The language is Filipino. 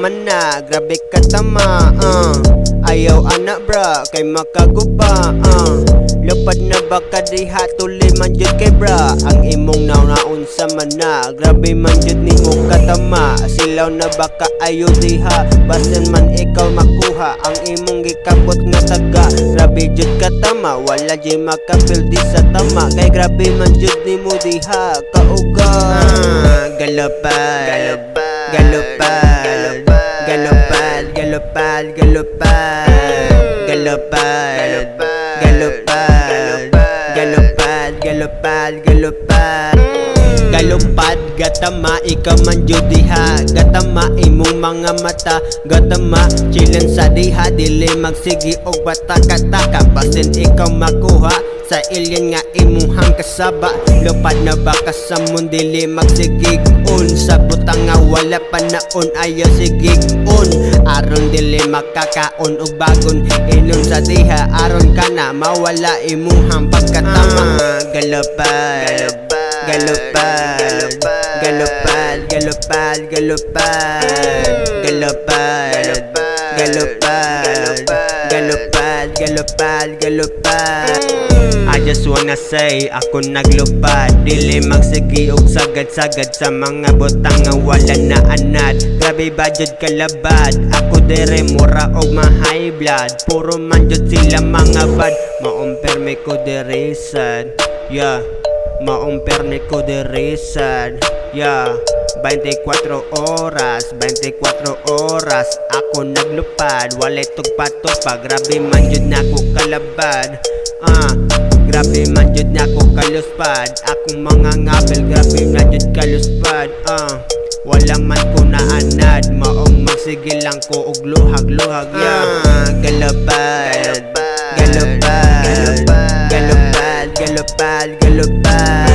naman na, grabe ka tama. Ayaw anak bra, kay makaguba. Lupad na baka diha, tuloy man jud kay bra. Ang imong naun sa mana, grabe man jud nimo katama. Silaw na baka ayo diha, basin man ikaw makuha. Ang imong gikabot nga taga, grabe jud katama. Wala jud makapil di sa tama, kay grabe man jud nimo diha kauga. Galopad, galopad, galopad, galopad, galopad, galopad, galopad, galopad, galopad, galopad. Galopad, gatama, ikaw man jud diha. Gatama, imong mga mata. Gatama, chillin sa diha. Dili magsigi og bataka-taka. Basin ikaw makuha sa alien nga imuhang kasaba. Lupad na baka sa mundili magsigig-on. Sa butang nga wala panaon, ayaw sigig-on. Aron dili makakaon og bagon. Inom sa diha, aron ka na mawala imuhang pagkatama. Galopad, galopad, galopad, galopad, galopad, galopad, galopad, galopad, galopad, galopad. I just wanna say, ako naglupad. Dili magsigi og sagad-sagad sa mga butang nga wala na anad. Grabe ba jud kalabad, ako dere mura og ma-high blood. Puro man jud sila mga bad, maumperme ko dere sad. Yeah, maumperme ko dere sad. Yeah, 24 oras, 24 oras ako naglupad. Walay tugpa-tugpa, grabe man jud nako kalabad. Grabe man jud nako kaluspad. Akong mga ngapel, grabe na jud kaluspad. Walang man ko naanad, maong magsige lang ko og luhag-luhag. Galopad, galopad, galopad, galopad, galopad, galopad,